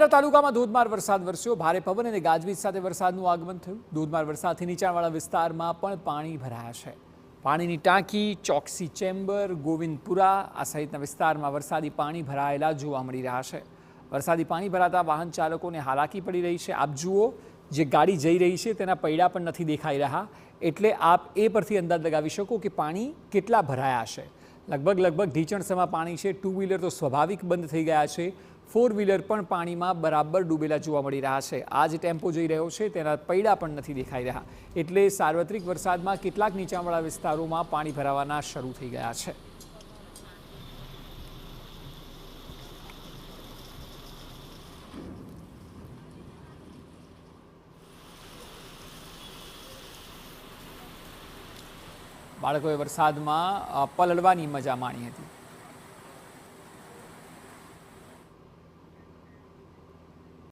માણાવદર તાલુકામાં ધોધમાર વરસાદ વરસ્યો। ભારે પવન અને ગાજવીજ સાથે વરસાદનું આગમન થયું। ધોધમાર વરસાદથી નીચાણવાળા વિસ્તારમાં પણ પાણી ભરાયા છે। પાણીની ટાંકી, ચોકસી ચેમ્બર, ગોવિંદપુરા આ સહિતના વિસ્તારમાં વરસાદી પાણી ભરાયેલા જોવા મળી રહ્યા છે। વરસાદી પાણી ભરાતા વાહન ચાલકોને હાલાકી પડી રહી છે। આપ જુઓ, જે ગાડી જઈ રહી છે તેના પૈડા પણ નથી દેખાઈ રહ્યા, એટલે આપ એ પરથી અંદાજ લગાવી શકો કે પાણી કેટલા ભરાયા છે। લગભગ ઢીચણસમાં પાણી છે। ટુ વ્હીલર તો સ્વાભાવિક બંધ થઈ ગયા છે। ફોર વ્હીલર પણ પાણીમાં બરાબર ડૂબેલા જોવા મળી રહ્યા છે। આ જે ટેમ્પો જઈ રહ્યો છે તેના પૈડા પણ નથી દેખાઈ રહ્યા, એટલે સાર્વત્રિક વરસાદમાં કેટલાક નીચાણવાળા વિસ્તારોમાં પાણી ભરાવાના શરૂ થઈ ગયા છે। બાળકોએ વરસાદમાં પલળવાની મજા માણી હતી।